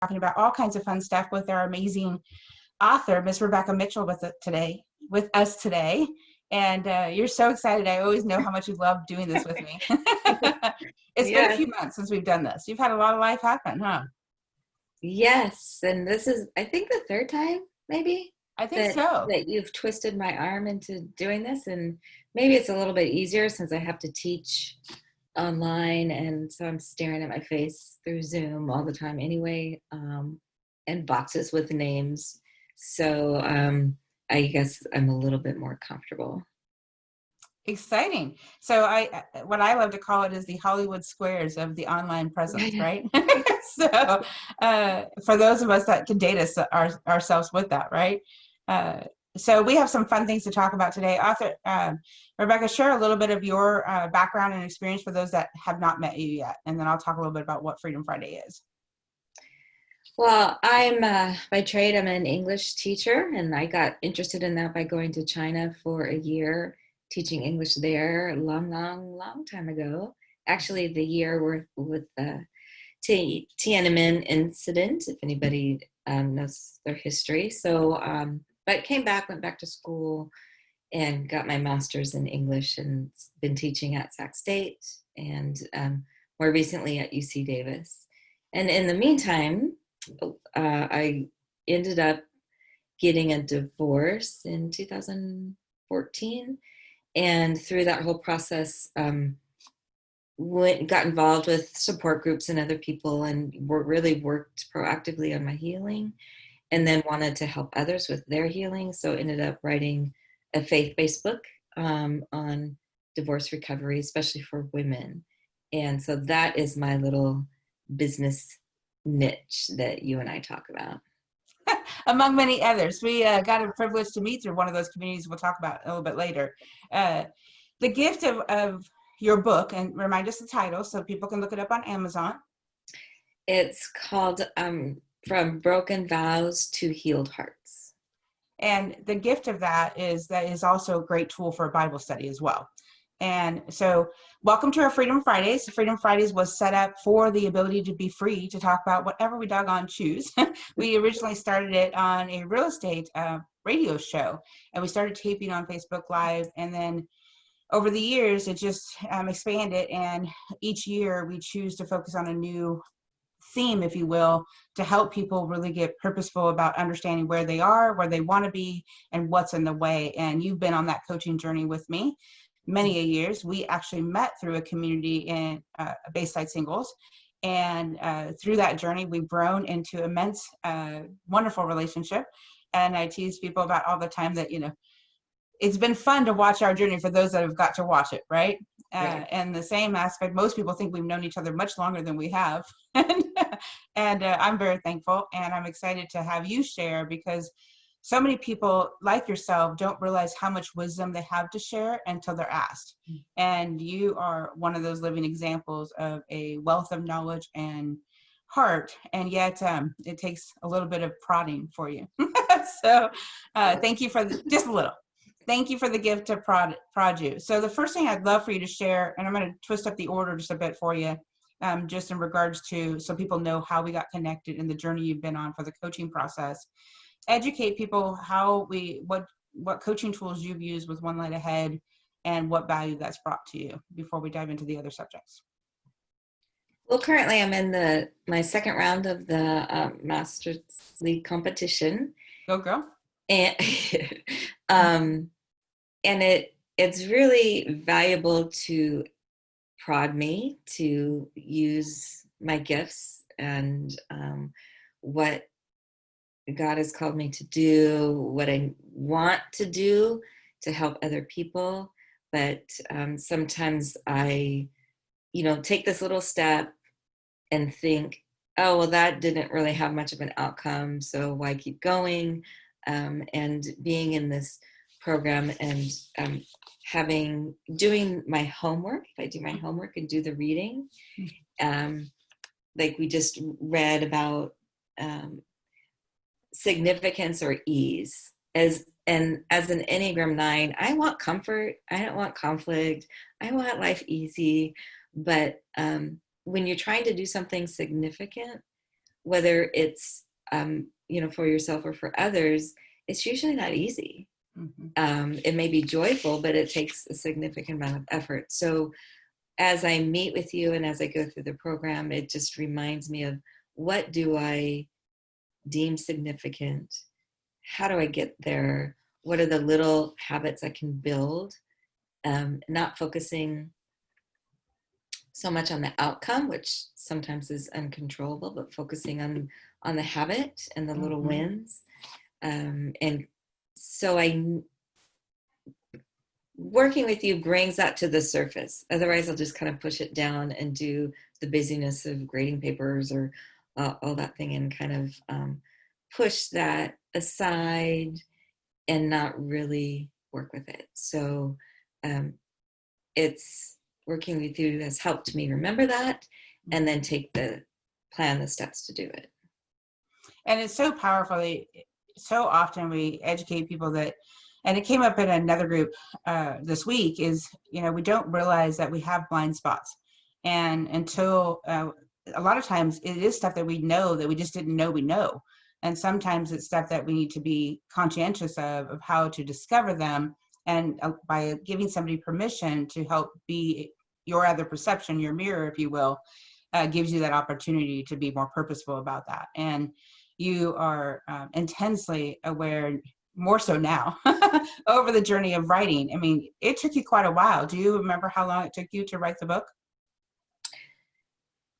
talking about all kinds of fun stuff with our amazing author, Miss Rebecca Mitchell, with us today. And you're so excited. I always know how much you love doing this with me. It's been a Yeah. few months since we've done this. You've had a lot of life happen, huh? Yes. And this is, I think, the third time maybe I think that so. that you've twisted my arm into doing this. And maybe it's a little bit easier since I have to teach online. And so I'm staring at my face through Zoom all the time anyway, and boxes with names. So I guess I'm a little bit more comfortable. Exciting. So what I love to call it is the Hollywood squares of the online presence, right? So for those of us that can date ourselves with that, right? Uh, so we have some fun things to talk about today. Author Rebecca, share a little bit of your background and experience for those that have not met you yet, and then I'll talk a little bit about what Freedom Friday is. Well, I'm by trade, I'm an English teacher, and I got interested in that by going to China for a year, teaching English there a long, long, long time ago. Actually, the year with the Tiananmen incident, if anybody knows their history. So, but came back, went back to school, and got my master's in English, and been teaching at Sac State, and more recently at UC Davis. And in the meantime, I ended up getting a divorce in 2014, and through that whole process, got involved with support groups and other people, and really worked proactively on my healing, and then wanted to help others with their healing. So ended up writing a faith-based book on divorce recovery, especially for women. And so that is my little business niche that you and I talk about. Among many others. We got a privilege to meet through one of those communities we'll talk about a little bit later. The gift of your book, and remind us the title so people can look it up on Amazon. It's called From Broken Vows to Healed Hearts. And the gift of that is also a great tool for a Bible study as well. And so welcome to our Freedom Fridays. Freedom Fridays was set up for the ability to be free to talk about whatever we doggone choose. We originally started it on a real estate radio show, and we started taping on Facebook Live. And then over the years, it just expanded. And each year we choose to focus on a new theme, if you will, to help people really get purposeful about understanding where they are, where they want to be, and what's in the way. And you've been on that coaching journey with me many a years. We actually met through a community in Bayside Singles. And through that journey, we've grown into immense, wonderful relationship. And I tease people about all the time that, it's been fun to watch our journey for those that have got to watch it, right? Right. And the same aspect, most people think we've known each other much longer than we have. And I'm very thankful, and I'm excited to have you share, because so many people like yourself don't realize how much wisdom they have to share until they're asked. And you are one of those living examples of a wealth of knowledge and heart, and yet it takes a little bit of prodding for you. So thank you for just a little. Thank you for the gift to prod you. So the first thing I'd love for you to share, and I'm going to twist up the order just a bit for you, just in regards to, so people know how we got connected and the journey you've been on for the coaching process. Educate people what coaching tools you've used with One Light Ahead, and what value that's brought to you before we dive into the other subjects. Well, currently I'm in my second round of the Masters League competition. Go girl. And and it's really valuable to prod me to use my gifts and what God has called me to do, what I want to do to help other people. But sometimes I, take this little step and think, oh, well, that didn't really have much of an outcome, so why keep going? And being in this program and doing my homework, if I do my homework and do the reading, like we just read about significance or ease. As an Enneagram 9, I want comfort. I don't want conflict. I want life easy. But when you're trying to do something significant, whether it's, for yourself or for others, it's usually not easy. It may be joyful, but it takes a significant amount of effort. So as I meet with you and as I go through the program, it just reminds me of, what do I deem significant? How do I get there? What are the little habits I can build? Not focusing so much on the outcome, which sometimes is uncontrollable, but focusing on the habit and the little wins. And so working with you brings that to the surface. Otherwise, I'll just kind of push it down and do the busyness of grading papers or all that thing, and kind of push that aside and not really work with it. So it's working with you has helped me remember that, and then plan the steps to do it. And it's so powerful. So often we educate people that, and it came up in another group this week, is, we don't realize that we have blind spots. And until a lot of times it is stuff that we know that we just didn't know we know. And sometimes it's stuff that we need to be conscientious of how to discover them. And by giving somebody permission to help be your other perception, your mirror, if you will, gives you that opportunity to be more purposeful about that. And you are intensely aware, more so now, over the journey of writing. I mean, it took you quite a while. Do you remember how long it took you to write the book?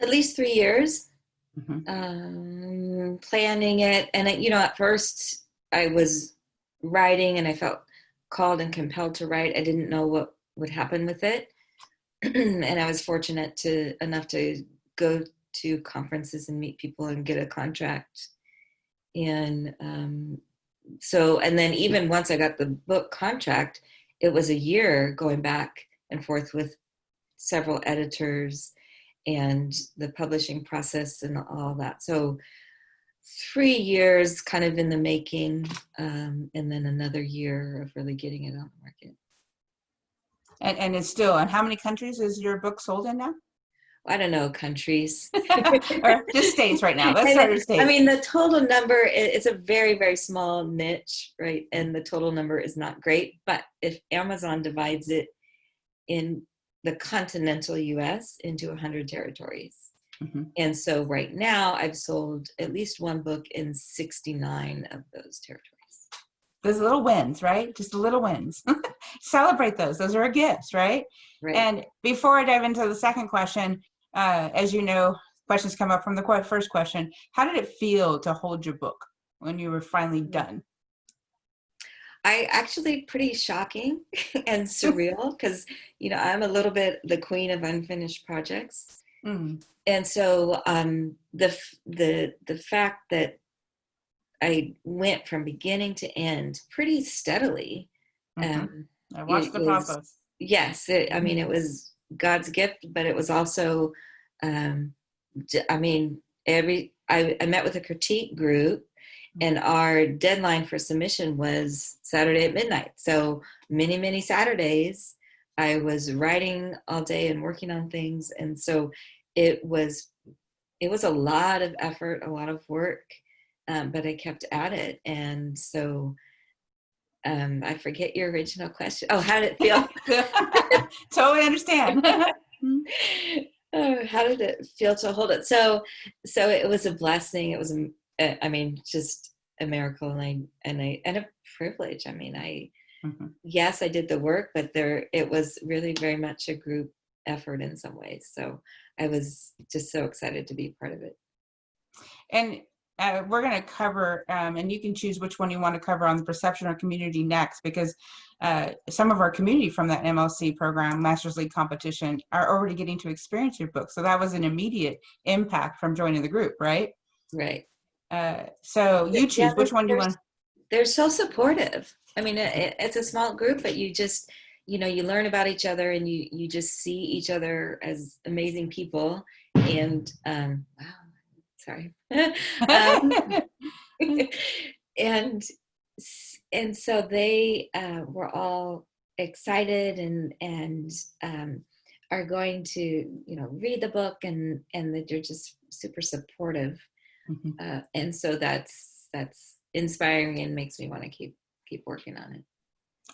At least 3 years. Planning it. And, at first I was writing and I felt called and compelled to write. I didn't know what would happen with it. And I was fortunate enough to go to conferences and meet people and get a contract. And and then even once I got the book contract, it was a year going back and forth with several editors and the publishing process and all that. So 3 years kind of in the making, and then another year of really getting it on the market. And it's still, and how many countries is your book sold in now? I don't know, countries. Or just states right now. Let's start with states. I mean, the total number, it's a very, very small niche, right? And the total number is not great. But if Amazon divides it in the continental US into 100 territories. And so right now I've sold at least one book in 69 of those territories. Those little wins, right? Just little wins. Celebrate those. Those are gifts, right? Right. And before I dive into the second question, as you know, questions come up from the first question. How did it feel to hold your book when you were finally done? Actually pretty shocking and surreal, because, I'm a little bit the queen of unfinished projects. And so the fact that I went from beginning to end pretty steadily. I watched the process. Yes. I mean, it was God's gift, but it was also, I met with a critique group, and our deadline for submission was Saturday at midnight. So many, many Saturdays I was writing all day and working on things. And so it was a lot of effort, a lot of work, but I kept at it. And so I forget your original question. Oh, how did it feel? Totally understand. How did it feel to hold it? So it was a blessing. It was, just a miracle, and a privilege. I mean, yes, I did the work, but it was really very much a group effort in some ways. So I was just so excited to be part of it. And we're going to cover, and you can choose which one you want to cover on the perception or community next, because some of our community from that MLC program, Masters League competition, are already getting to experience your book. So that was an immediate impact from joining the group, right? Right. So you choose which one you want. They're so supportive. I mean, it's a small group, but you just, you learn about each other, and you just see each other as amazing people. And wow, sorry. And so they were all excited and are going to read the book, and that they're just super supportive Mhm. And so that's inspiring and makes me want to keep working on it.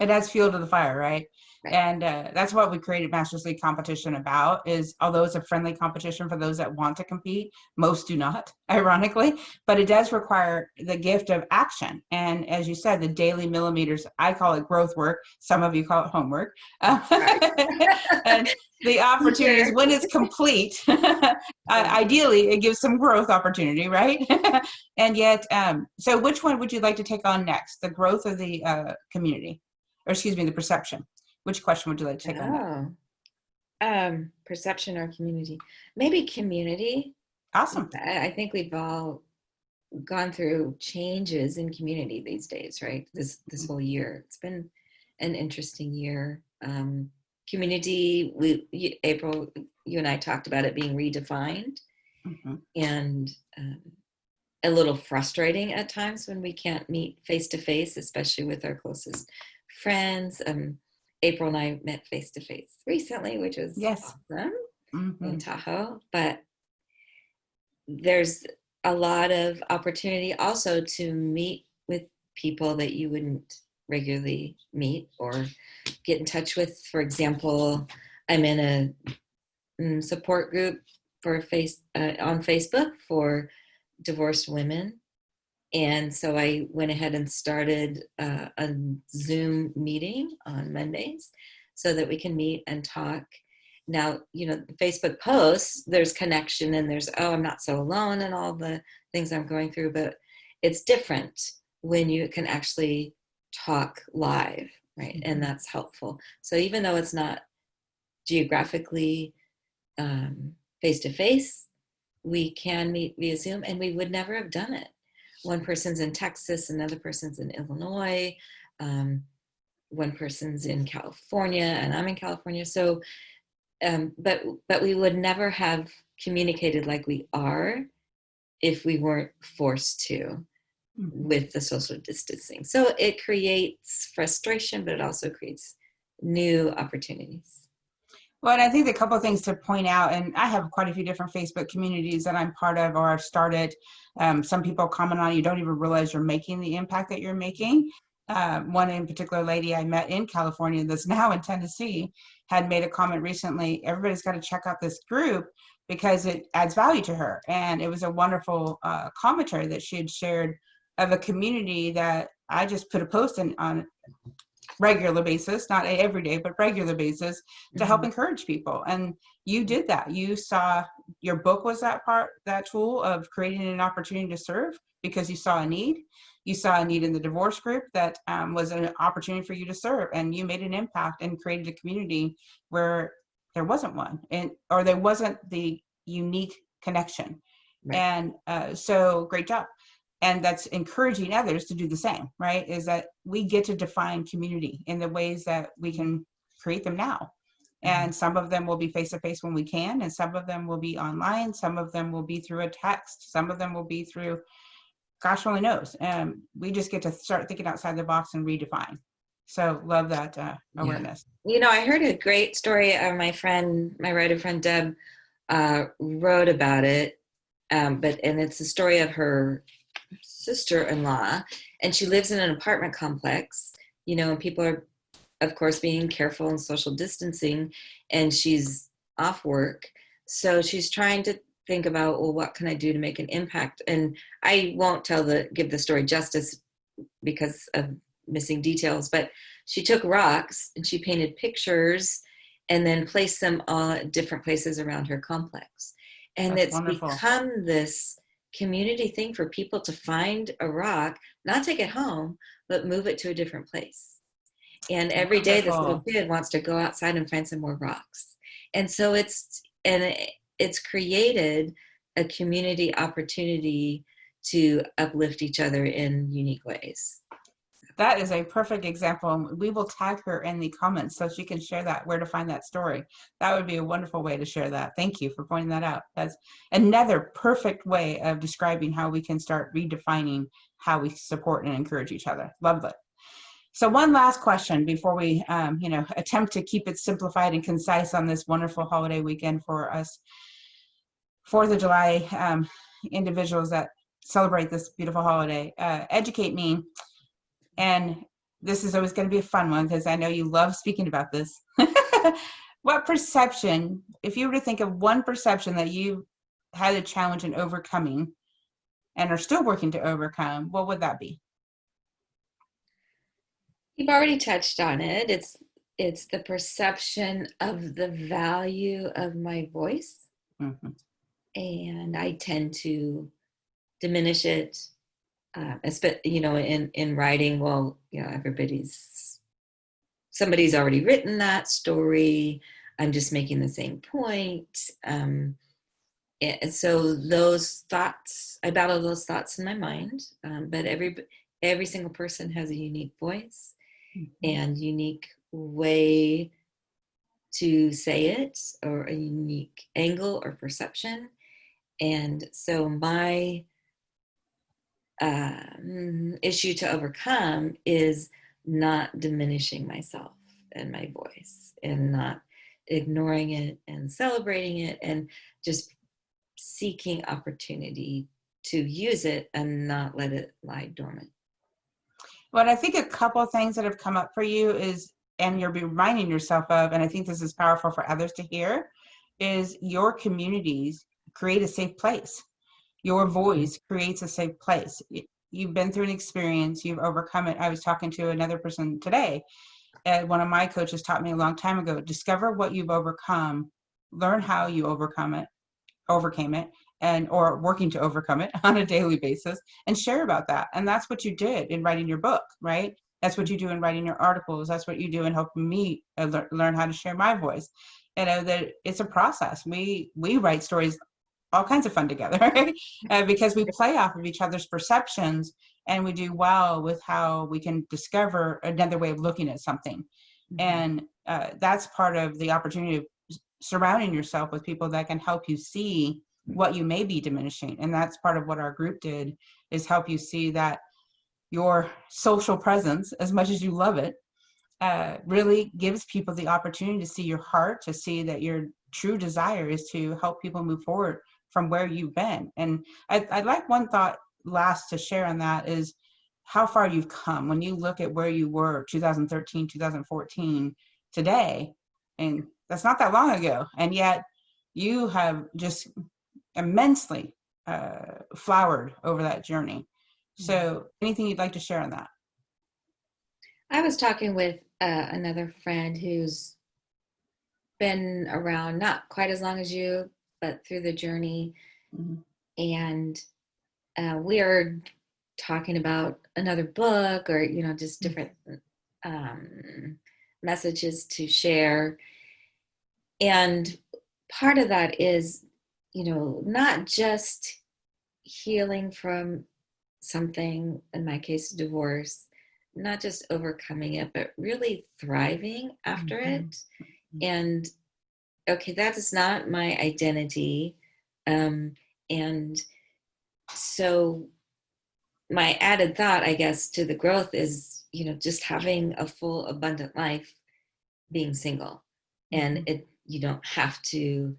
It adds fuel to the fire, right? Right. And that's what we created Masters League competition about, is although it's a friendly competition for those that want to compete, most do not, ironically, but it does require the gift of action. And as you said, the daily millimeters, I call it growth work. Some of you call it homework. Right. And the opportunities Sure. when it's complete, ideally it gives some growth opportunity, right? And yet, so which one would you like to take on next? The growth of the community? Or excuse me, the perception. Which question would you like to take on next? Oh, perception or community? Maybe community. Awesome. I think we've all gone through changes in community these days, right? This whole year, it's been an interesting year. Community, April, you and I talked about it being redefined, Mm-hmm. and a little frustrating at times when we can't meet face to face, especially with our closest friends. April and I met face to face recently, which was Yes. awesome Mm-hmm. in Tahoe. But there's a lot of opportunity also to meet with people that you wouldn't regularly meet or get in touch with. For example, I'm in a support group for on Facebook for divorced women. And so I went ahead and started a Zoom meeting on Mondays so that we can meet and talk. Now, the Facebook posts, there's connection and there's, oh, I'm not so alone and all the things I'm going through, but it's different when you can actually talk live, right? Mm-hmm. And that's helpful. So even though it's not geographically face to face, we can meet via Zoom, and we would never have done it. One person's in Texas, another person's in Illinois, one person's in California, and I'm in California. So, but we would never have communicated like we are if we weren't forced to with the social distancing. So it creates frustration, but it also creates new opportunities. Well, and I think a couple of things to point out, and I have quite a few different Facebook communities that I'm part of or I've started. Some people comment on, you don't even realize you're making the impact that you're making. One in particular lady I met in California that's now in Tennessee had made a comment recently, everybody's got to check out this group because it adds value to her. And it was a wonderful commentary that she had shared of a community that I just put a post in on regular basis, not every day, but regular basis, to help encourage people. And you did that. You saw your book was that tool of creating an opportunity to serve because you saw a need. You saw a need in the divorce group that was an opportunity for you to serve, and you made an impact and created a community where there wasn't one, or there wasn't the unique connection. Right. And so great job. And that's encouraging others to do the same, right? Is that we get to define community in the ways that we can create them now. And some of them will be face-to-face when we can, and some of them will be online. Some of them will be through a text. Some of them will be through, gosh only knows. And we just get to start thinking outside the box and redefine. So love that awareness. I heard a great story. My writer friend Deb wrote about it, and it's the story of her sister-in-law, and she lives in an apartment complex, and people are, of course, being careful and social distancing, and she's off work. So she's trying to think about, well, what can I do to make an impact? And I won't give the story justice because of missing details, but she took rocks and she painted pictures and then placed them all at different places around her complex. And That's it's wonderful. become this community thing for people to find a rock, not take it home, but move it to a different place. And every day this little kid wants to go outside and find some more rocks. And so it's created a community opportunity to uplift each other in unique ways. That is a perfect example. We will tag her in the comments so she can share that, where to find that story. That would be a wonderful way to share that. Thank you for pointing that out. That's another perfect way of describing how we can start redefining how we support and encourage each other. Love it. So one last question before we attempt to keep it simplified and concise on this wonderful holiday weekend for us 4th of July individuals that celebrate this beautiful holiday. Educate me. And this is always going to be a fun one because I know you love speaking about this. What perception, if you were to think of one perception that you had a challenge in overcoming and are still working to overcome, what would that be? You've already touched on it. It's the perception of the value of my voice, Mhm. and I tend to diminish it. In writing, well, somebody's already written that story. I'm just making the same point. And so those thoughts, I battle those thoughts in my mind. But every single person has a unique voice and unique way to say it, or a unique angle or perception. And so my issue to overcome is not diminishing myself and my voice, and not ignoring it and celebrating it, and just seeking opportunity to use it and not let it lie dormant. Well, I think a couple of things that have come up for you is, and you're reminding yourself of, and I think this is powerful for others to hear, is your communities create a safe place. Your voice creates a safe place. You've been through an experience, you've overcome it. I was talking to another person today. One of my coaches taught me a long time ago, discover what you've overcome, learn how you overcame it, and or working to overcome it on a daily basis, and share about that. And that's what you did in writing your book, right? That's what you do in writing your articles. That's what you do in helping me learn how to share my voice. You know that it's a process. We write stories all kinds of fun together because we play off of each other's perceptions, and we do well with how we can discover another way of looking at something. And that's part of the opportunity of surrounding yourself with people that can help you see what you may be diminishing. And that's part of what our group did, is help you see that your social presence, as much as you love it, really gives people the opportunity to see your heart, to see that your true desire is to help people move forward from where you've been. And I'd like one thought last to share on that is how far you've come. When you look at where you were 2013, 2014 today, and that's not that long ago, and yet you have just immensely flowered over that journey. So anything you'd like to share on that? I was talking with another friend who's been around not quite as long as you, but through the journey. Mm-hmm. And we are talking about another book, or, just different messages to share. And part of that is, not just healing from something, in my case, divorce, not just overcoming it, but really thriving after it. And okay, that is not my identity. And so my added thought, I guess, to the growth is, just having a full, abundant life, being single. And you don't have to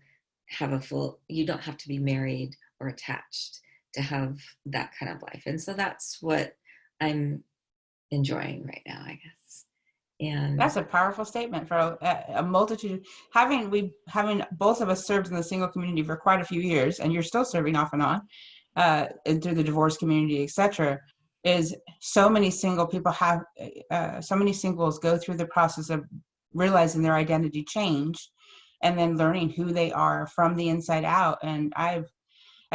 you don't have to be married or attached to have that kind of life. And so that's what I'm enjoying right now, I guess. And that's a powerful statement for a multitude. Having both of us served in the single community for quite a few years, and you're still serving off and on, and through the divorce community, etc. Is so many single people have, so many singles go through the process of realizing their identity changed, and then learning who they are from the inside out. And I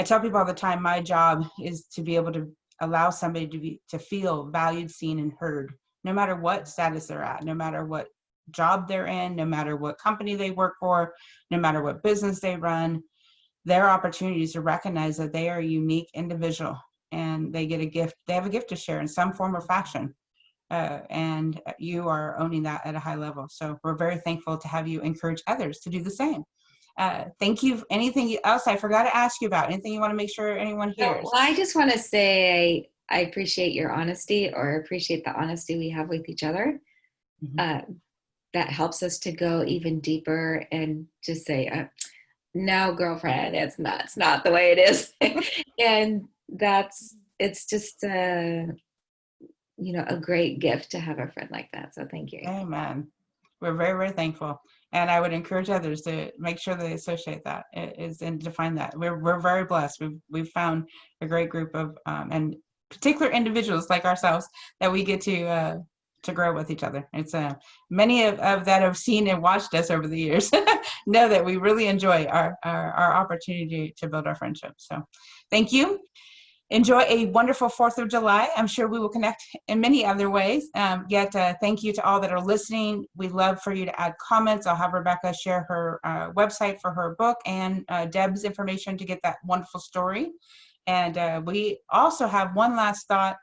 tell people all the time, my job is to be able to allow somebody to feel valued, seen, and heard, no matter what status they're at, no matter what job they're in, no matter what company they work for, no matter what business they run. Their opportunities to recognize that they are a unique individual, and they get a gift. They have a gift to share in some form or fashion. And you are owning that at a high level. So we're very thankful to have you encourage others to do the same. Thank you. Anything else I forgot to ask you about? Anything you want to make sure anyone hears? Well, I just want to say I appreciate your honesty, or appreciate the honesty we have with each other. That helps us to go even deeper and just say, no, girlfriend, it's not the way it is. And it's just a great gift to have a friend like that. So thank you. Amen. We're very, very thankful. And I would encourage others to make sure they associate that is and define that. We're very blessed. We've found a great group of and particular individuals like ourselves that we get to grow with each other. It's many of that have seen and watched us over the years know that we really enjoy our opportunity to build our friendship. So thank you. Enjoy a wonderful 4th of July. I'm sure we will connect in many other ways. Yet, thank you to all that are listening. We'd love for you to add comments. I'll have Rebecca share her website for her book and Deb's information to get that wonderful story. And we also have one last thought.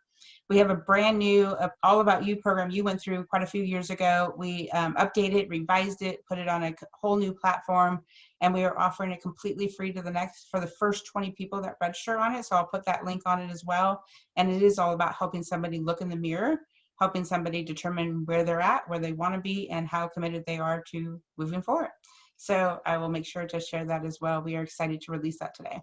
We have a brand new All About You program you went through quite a few years ago. We updated, revised it, put it on a whole new platform, and we are offering it completely free to for the first 20 people that register on it. So I'll put that link on it as well. And it is all about helping somebody look in the mirror, helping somebody determine where they're at, where they want to be, and how committed they are to moving forward. So I will make sure to share that as well. We are excited to release that today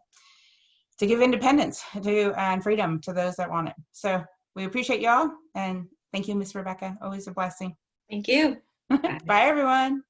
to give independence and freedom to those that want it. So we appreciate y'all, and thank you, Miss Rebecca. Always a blessing. Thank you. Bye, everyone.